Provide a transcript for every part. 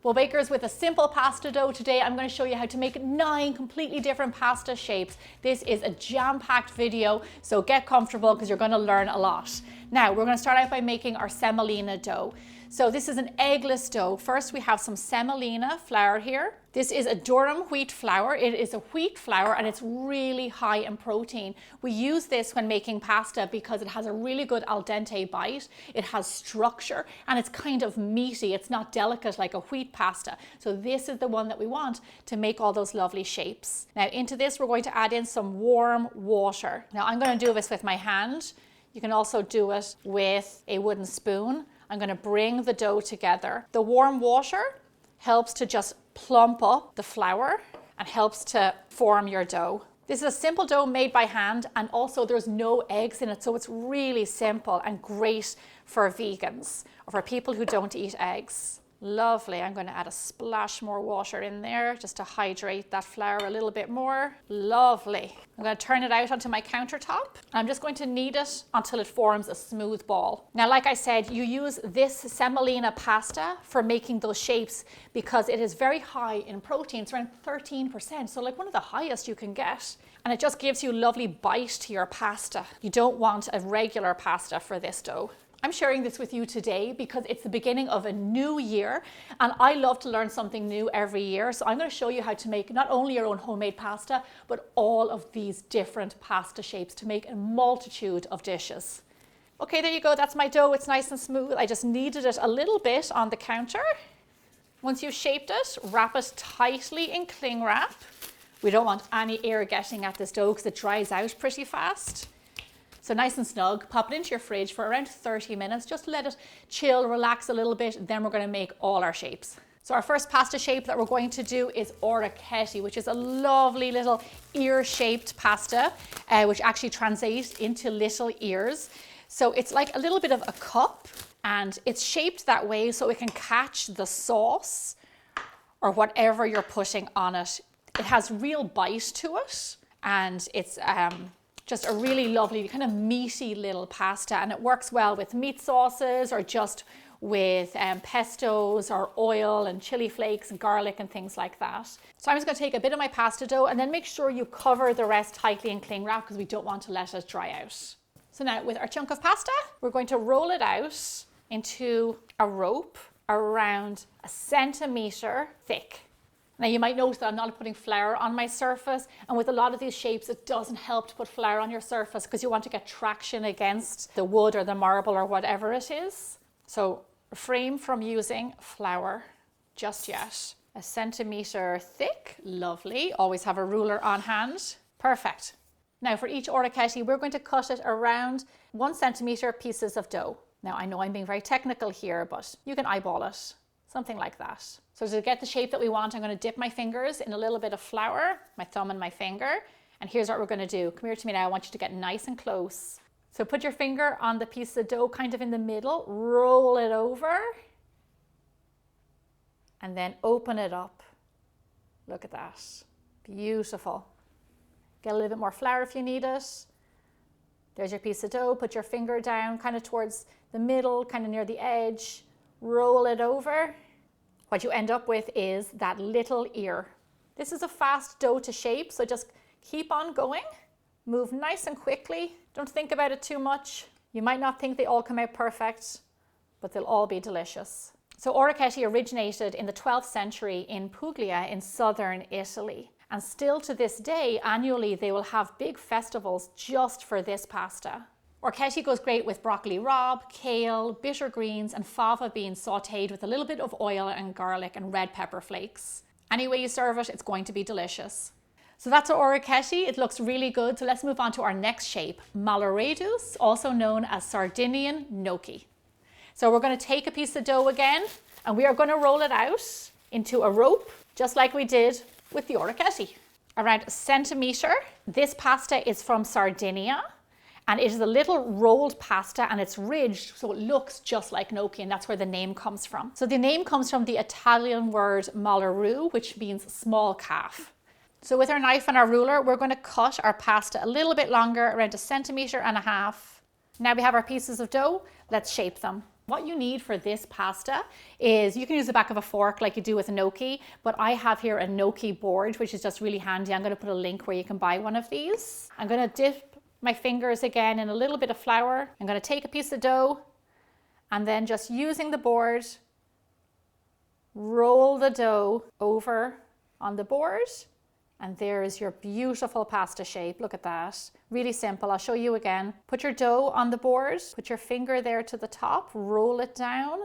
Well, bakers, with a simple pasta dough today, I'm going to show you how to make 9 completely different pasta shapes. This is a jam-packed video, so get comfortable because you're going to learn a lot. Now, we're going to start out by making our semolina dough. So this is an eggless dough. First, we have some semolina flour here. This is a durum wheat flour. It is a wheat flour and it's really high in protein. We use this when making pasta because it has a really good al dente bite. It has structure and it's kind of meaty. It's not delicate like a wheat pasta. So this is the one that we want to make all those lovely shapes. Now into this, we're going to add in some warm water. Now I'm going to do this with my hand. You can also do it with a wooden spoon. I'm going to bring the dough together. The warm water helps to just plump up the flour and helps to form your dough. This is a simple dough made by hand, and also there's no eggs in it, so it's really simple and great for vegans or for people who don't eat eggs. Lovely. I'm going to add a splash more water in there just to hydrate that flour a little bit more. Lovely. I'm going to turn it out onto my countertop. I'm just going to knead it until it forms a smooth ball. Now, like I said, you use this semolina pasta for making those shapes because it is very high in protein. It's around 13%, so like one of the highest you can get. And it just gives you lovely bite to your pasta. You don't want a regular pasta for this dough. I'm sharing this with you today because it's the beginning of a new year and I love to learn something new every year. So I'm going to show you how to make not only your own homemade pasta, but all of these different pasta shapes to make a multitude of dishes. Okay, there you go. That's my dough. It's nice and smooth. I just kneaded it a little bit on the counter. Once you've shaped it, wrap it tightly in cling wrap. We don't want any air getting at this dough because it dries out pretty fast. So nice and snug, pop it into your fridge for around 30 minutes. Just let it chill, relax a little bit. Then we're going to make all our shapes. So our first pasta shape that we're going to do is Oricchiette, which is a lovely little ear-shaped pasta, which actually translates into little ears. So it's like a little bit of a cup and it's shaped that way so it can catch the sauce or whatever you're putting on it. It has real bite to it and it's just a really lovely kind of meaty little pasta, and it works well with meat sauces or just with pestos or oil and chili flakes and garlic and things like that. So I'm just going to take a bit of my pasta dough and then make sure you cover the rest tightly in cling wrap because we don't want to let it dry out. So now with our chunk of pasta, we're going to roll it out into a rope around 1 centimeter thick. Now you might notice that I'm not putting flour on my surface, and with a lot of these shapes it doesn't help to put flour on your surface because you want to get traction against the wood or the marble or whatever it is. So refrain from using flour just yet. 1 centimeter thick, lovely. Always have a ruler on hand. Perfect. Now for each Orecchiette we're going to cut it around 1 centimeter pieces of dough. Now I know I'm being very technical here, but you can eyeball it. Something like that. So to get the shape that we want, I'm going to dip my fingers in a little bit of flour, my thumb and my finger. And here's what we're going to do. Come here to me now. I want you to get nice and close. So put your finger on the piece of dough kind of in the middle, roll it over, and then open it up. Look at that. Beautiful. Get a little bit more flour if you need it. There's your piece of dough. Put your finger down kind of towards the middle, kind of near the edge. Roll it over. What you end up with is that little ear. This is a fast dough to shape, so just keep on going. Move nice and quickly. Don't think about it too much. You might not think they all come out perfect, but they'll all be delicious. So Orecchiette originated in the 12th century in Puglia in southern Italy. And still to this day, annually, they will have big festivals just for this pasta. Orecchiette goes great with broccoli rabe, kale, bitter greens and fava beans sauteed with a little bit of oil and garlic and red pepper flakes. Any way you serve it, it's going to be delicious. So that's our Orecchiette. It looks really good. So let's move on to our next shape, Malloreddus, also known as Sardinian gnocchi. So we're going to take a piece of dough again and we are going to roll it out into a rope, just like we did with the Orecchiette. Around 1 centimeter. This pasta is from Sardinia. And it is a little rolled pasta and it's ridged so it looks just like gnocchi, and that's where the name comes from. So the name comes from the Italian word malleru, which means small calf. So with our knife and our ruler, we're going to cut our pasta a little bit longer, around 1.5 centimeters. Now we have our pieces of dough, let's shape them. What you need for this pasta is, you can use the back of a fork like you do with a gnocchi, but I have here a gnocchi board, which is just really handy. I'm going to put a link where you can buy one of these. I'm going to dip my fingers again in a little bit of flour. I'm going to take a piece of dough and then just using the board, roll the dough over on the board. And there is your beautiful pasta shape. Look at that. Really simple. I'll show you again. Put your dough on the board. Put your finger there to the top. Roll it down.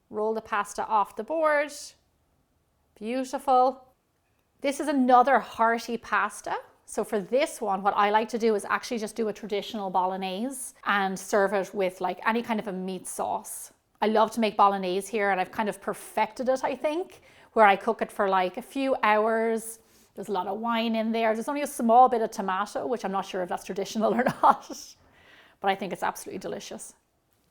Roll the pasta off the board. Beautiful. This is another hearty pasta. So for this one, what I like to do is actually just do a traditional bolognese and serve it with like any kind of a meat sauce. I love to make bolognese here, and I've kind of perfected it, I think, where I cook it for like a few hours. There's a lot of wine in there. There's only a small bit of tomato, which I'm not sure if that's traditional or not, but I think it's absolutely delicious.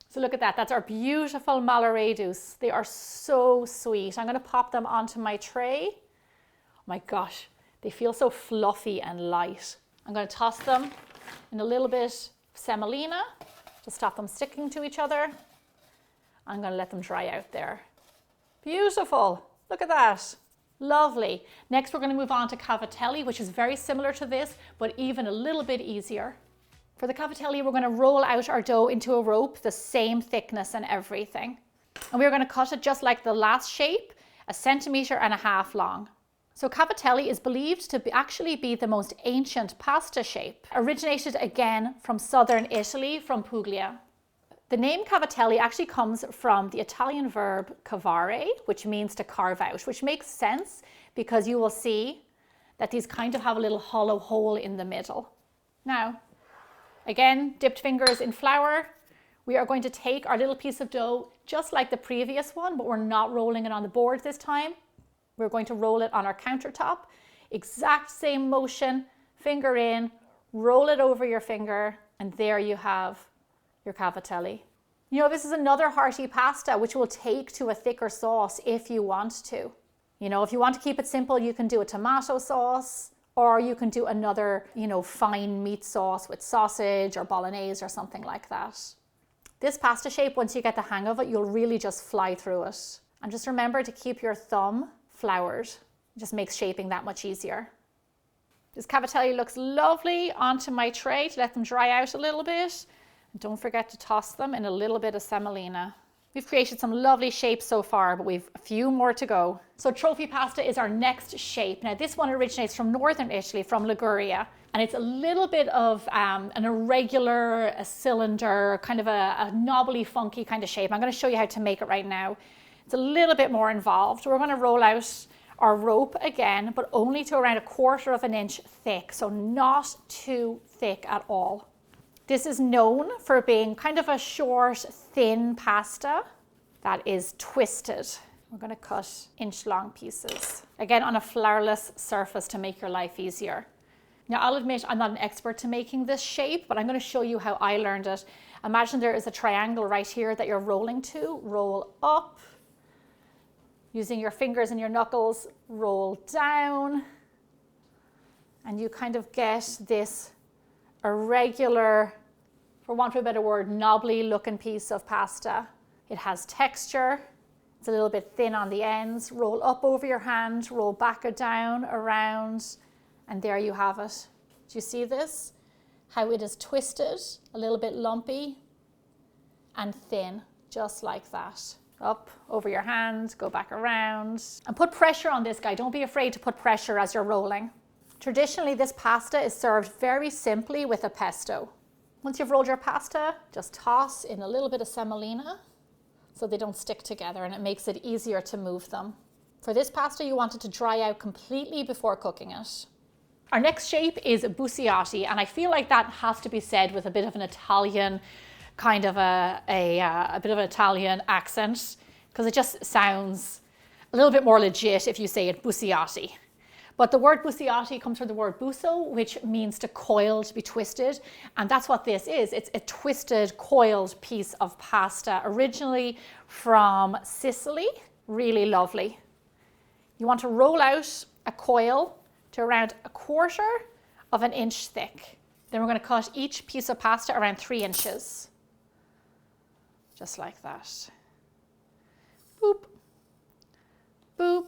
So look at that. That's our beautiful Malloreddus. They are so sweet. I'm going to pop them onto my tray. Oh my gosh, they feel so fluffy and light. I'm going to toss them in a little bit of semolina to stop them sticking to each other. I'm going to let them dry out there. Beautiful. Look at that. Lovely. Next, we're going to move on to cavatelli, which is very similar to this, but even a little bit easier. For the cavatelli, we're going to roll out our dough into a rope, the same thickness and everything. And we're going to cut it just like the last shape, 1.5 centimeters long. So cavatelli is believed to actually be the most ancient pasta shape. Originated again from southern Italy, from Puglia. The name cavatelli actually comes from the Italian verb cavare, which means to carve out, which makes sense because you will see that these kind of have a little hollow hole in the middle. Now, again, dipped fingers in flour. We are going to take our little piece of dough just like the previous one, but we're not rolling it on the board this time. We're going to roll it on our countertop. Exact same motion, finger in, roll it over your finger, and there you have your cavatelli. You know, this is another hearty pasta which will take to a thicker sauce if you want to. You know, if you want to keep it simple, you can do a tomato sauce, or you can do another, you know, fine meat sauce with sausage or bolognese or something like that. This pasta shape, once you get the hang of it, you'll really just fly through it. And just remember to keep your thumb floured. It just makes shaping that much easier. This cavatelli looks lovely onto my tray to let them dry out a little bit. Don't forget to toss them in a little bit of semolina. We've created some lovely shapes so far, but we've a few more to go. So Trofie pasta is our next shape. Now this one originates from northern Italy, from Liguria, and it's a little bit of an irregular, a cylinder, kind of a knobbly, funky kind of shape. I'm going to show you how to make it right now. It's a little bit more involved. We're going to roll out our rope again, but only to around 1/4 inch thick, so not too thick at all. This is known for being kind of a short, thin pasta that is twisted. We're going to cut inch-long pieces. Again, on a flourless surface to make your life easier. Now, I'll admit I'm not an expert to making this shape, but I'm going to show you how I learned it. Imagine there is a triangle right here that you're rolling to. Roll up. Using your fingers and your knuckles, roll down. And you kind of get this irregular, for want of a better word, knobbly looking piece of pasta. It has texture. It's a little bit thin on the ends. Roll up over your hand, roll back or down, around, and there you have it. Do you see this? How it is twisted, a little bit lumpy and thin, just like that. Up over your hand, go back around, and put pressure on this guy. Don't be afraid to put pressure as you're rolling. Traditionally, this pasta is served very simply with a pesto. Once you've rolled your pasta, just toss in a little bit of semolina so they don't stick together, and it makes it easier to move them. For this pasta, you want it to dry out completely before cooking it. Our next shape is Busiate, and I feel like that has to be said with a bit of an Italian, kind of a bit of an Italian accent, because it just sounds a little bit more legit if you say it Busiate. But the word Busiate comes from the word buso, which means to coil, to be twisted. And that's what this is. It's a twisted, coiled piece of pasta, originally from Sicily. Really lovely. You want to roll out a coil to around 1/4 inch thick. Then we're going to cut each piece of pasta around 3 inches. just like that. Boop, boop.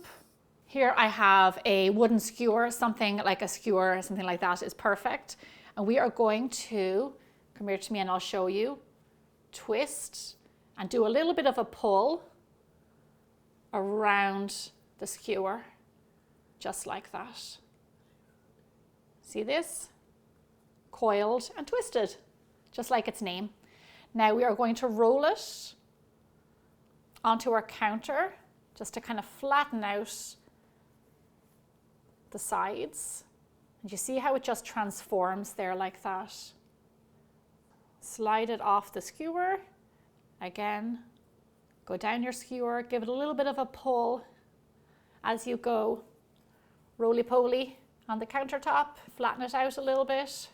Here I have a wooden skewer, something like a skewer, something like that is perfect. And we are going to, come here to me and I'll show you, twist and do a little bit of a pull around the skewer, just like that. See this? Coiled and twisted, just like its name. Now we are going to roll it onto our counter just to kind of flatten out the sides. And you see how it just transforms there like that. Slide it off the skewer. Again, go down your skewer, give it a little bit of a pull as you go. Roly-poly on the countertop, flatten it out a little bit,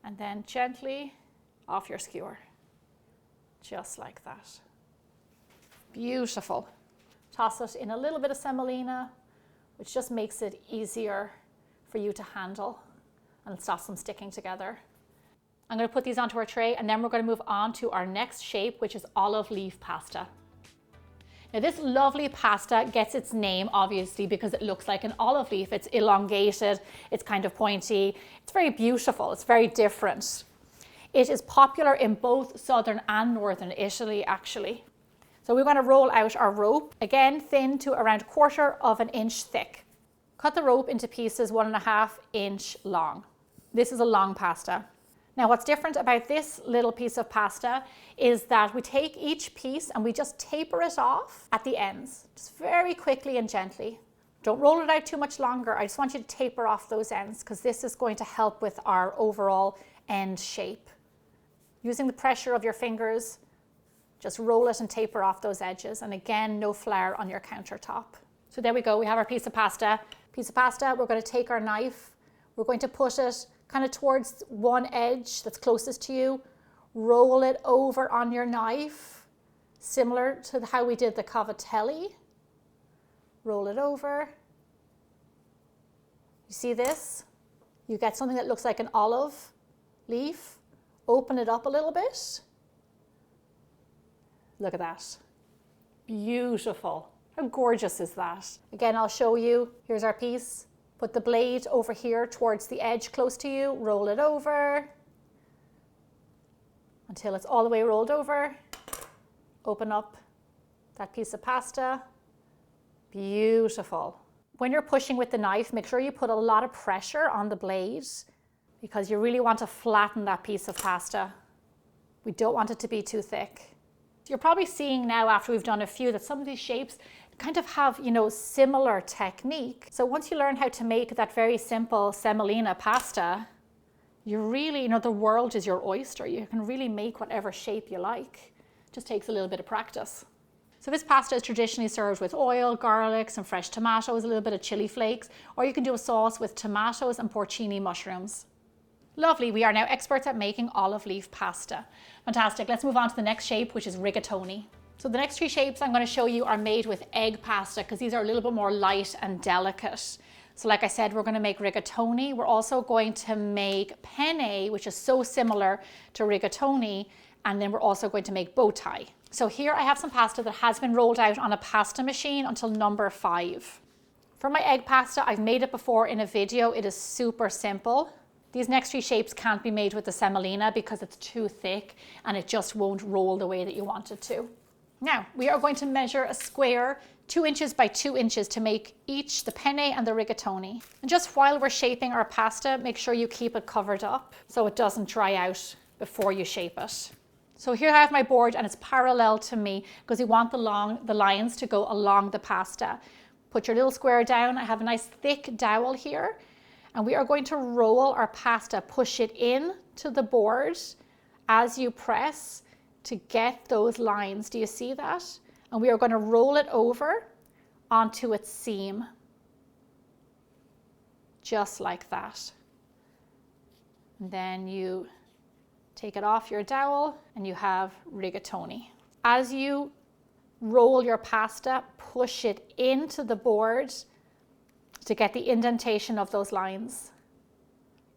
and then gently off your skewer, just like that. Beautiful. Toss it in a little bit of semolina, which just makes it easier for you to handle and stops them sticking together. I'm going to put these onto our tray, and then we're going to move on to our next shape, which is olive leaf pasta. Now this lovely pasta gets its name obviously because it looks like an olive leaf. It's elongated, it's kind of pointy, it's very beautiful, it's very different. It is popular in both southern and northern Italy actually. So we're going to roll out our rope, again thin to around 1/4 inch thick. Cut the rope into pieces 1.5 inch long. This is a long pasta. Now what's different about this little piece of pasta is that we take each piece and we just taper it off at the ends, just very quickly and gently. Don't roll it out too much longer. I just want you to taper off those ends because this is going to help with our overall end shape. Using the pressure of your fingers, just roll it and taper off those edges. And again, no flour on your countertop. So there we go, we have our piece of pasta. We're going to take our knife, we're going to put it kind of towards one edge that's closest to you, roll it over on your knife, similar to how we did the cavatelli. Roll it over. You see this? You get something that looks like an olive leaf. Open it up a little bit. Look at that. Beautiful. How gorgeous is that? Again, I'll show you. Here's our piece. Put the blade over here towards the edge close to you, roll it over until it's all the way rolled over. Open up that piece of pasta. Beautiful. When you're pushing with the knife, make sure you put a lot of pressure on the blade because you really want to flatten that piece of pasta. We don't want it to be too thick. You're probably seeing now after we've done a few that some of these shapes kind of have, similar technique. So once you learn how to make that very simple semolina pasta, you really, the world is your oyster. You can really make whatever shape you like. It just takes a little bit of practice. So this pasta is traditionally served with oil, garlic, some fresh tomatoes, a little bit of chili flakes, or you can do a sauce with tomatoes and porcini mushrooms. Lovely, we are now experts at making olive leaf pasta. Fantastic, let's move on to the next shape, which is rigatoni. So the next 3 shapes I'm going to show you are made with egg pasta because these are a little bit more light and delicate. So like I said, we're going to make rigatoni. We're also going to make penne, which is so similar to rigatoni. And then we're also going to make bow tie. So here I have some pasta that has been rolled out on a pasta machine until number 5. For my egg pasta, I've made it before in a video. It is super simple. These next 3 shapes can't be made with the semolina because it's too thick and it just won't roll the way that you want it to. Now, we are going to measure a square 2 inches by 2 inches to make each the penne and the rigatoni. And just while we're shaping our pasta, make sure you keep it covered up so it doesn't dry out before you shape it. So here I have my board and it's parallel to me because we want the lines to go along the pasta. Put your little square down. I have a nice thick dowel here and we are going to roll our pasta, push it in to the board as you press to get those lines. Do you see that? And we are going to roll it over onto its seam. Just like that. And then you take it off your dowel and you have rigatoni. As you roll your pasta, push it into the board to get the indentation of those lines.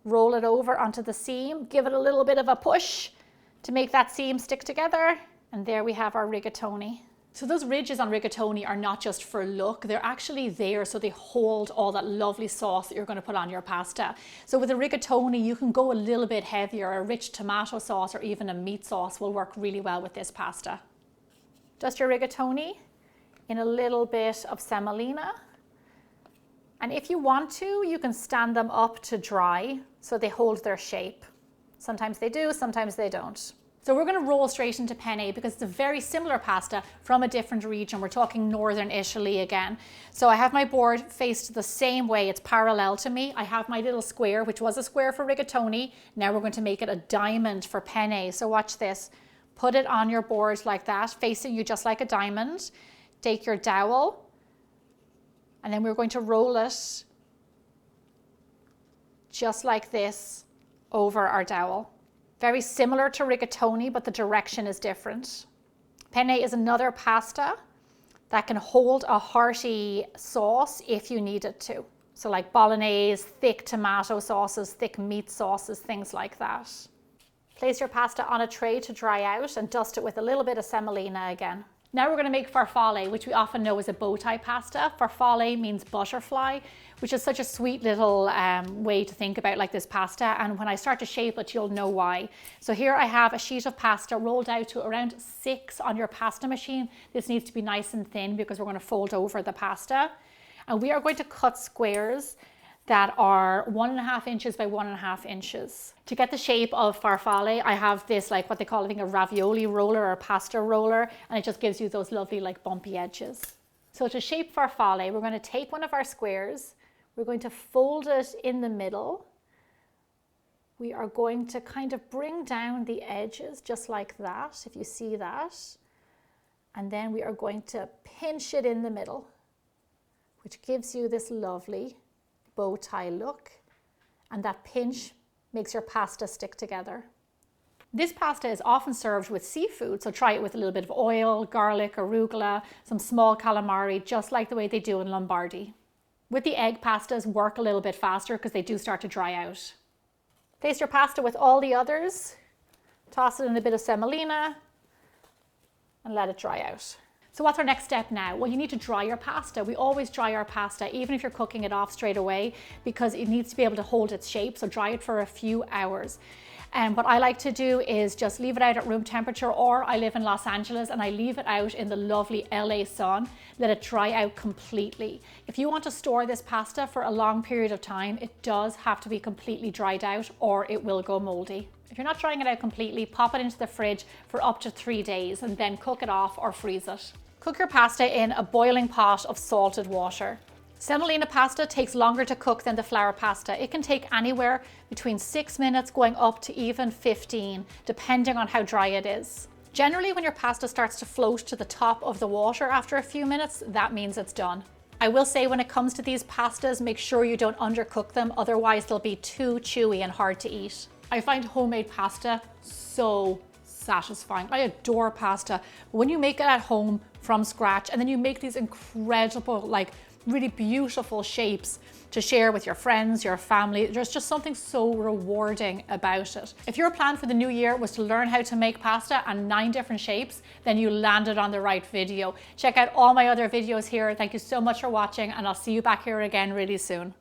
Roll it over onto the seam, give it a little bit of a push to make that seam stick together, And there we have our rigatoni. So those ridges on rigatoni are not just for look, they're actually there so they hold all that lovely sauce that you're going to put on your pasta. So with a rigatoni, you can go a little bit heavier. A rich tomato sauce or even a meat sauce will work really well with this pasta. Dust your rigatoni in a little bit of semolina. And if you want to, you can stand them up to dry so they hold their shape. Sometimes they do, sometimes they don't. So we're going to roll straight into penne because it's a very similar pasta from a different region. We're talking northern Italy again. So I have my board faced the same way. It's parallel to me. I have my little square, which was a square for rigatoni. Now we're going to make it a diamond for penne. So watch this. Put it on your board like that, facing you just like a diamond. Take your dowel, and then we're going to roll it just like this over our dowel. Very similar to rigatoni, but the direction is different. Penne is another pasta that can hold a hearty sauce if you need it to. So like bolognese, thick tomato sauces, thick meat sauces, things like that. Place your pasta on a tray to dry out and dust it with a little bit of semolina again. Now we're going to make farfalle, which we often know is a bow tie pasta. Farfalle means butterfly, which is such a sweet little way to think about like this pasta. And when I start to shape it, you'll know why. So here I have a sheet of pasta rolled out to around 6 on your pasta machine. This needs to be nice and thin because we're going to fold over the pasta. And we are going to cut squares that are 1.5 inches by 1.5 inches. To get the shape of farfalle, I have this like what they call I think a ravioli roller or a pasta roller, and it just gives you those lovely like bumpy edges. So to shape farfalle, we're going to take one of our squares, we're going to fold it in the middle. We are going to kind of bring down the edges just like that, if you see that. And then we are going to pinch it in the middle, which gives you this lovely bow tie look, and that pinch makes your pasta stick together. This pasta is often served with seafood, so try it with a little bit of oil, garlic, arugula, some small calamari, just like the way they do in Lombardy. With the egg pastas, work a little bit faster because they do start to dry out. Place your pasta with all the others, toss it in a bit of semolina, and let it dry out. So what's our next step now? Well, you need to dry your pasta. We always dry our pasta, even if you're cooking it off straight away, because it needs to be able to hold its shape. So dry it for a few hours. And what I like to do is just leave it out at room temperature, or I live in Los Angeles and I leave it out in the lovely LA sun, let it dry out completely. If you want to store this pasta for a long period of time, it does have to be completely dried out or it will go moldy. If you're not drying it out completely, pop it into the fridge for up to 3 days and then cook it off or freeze it. Cook your pasta in a boiling pot of salted water. Semolina pasta takes longer to cook than the flour pasta. It can take anywhere between 6 minutes going up to even 15, depending on how dry it is. Generally, when your pasta starts to float to the top of the water after a few minutes, that means it's done. I will say when it comes to these pastas, make sure you don't undercook them, otherwise they'll be too chewy and hard to eat. I find homemade pasta so satisfying. I adore pasta. When you make it at home from scratch and then you make these incredible, like really beautiful shapes to share with your friends, your family, there's just something so rewarding about it. If your plan for the new year was to learn how to make pasta and 9 different shapes, then you landed on the right video. Check out all my other videos here. Thank you so much for watching, and I'll see you back here again really soon.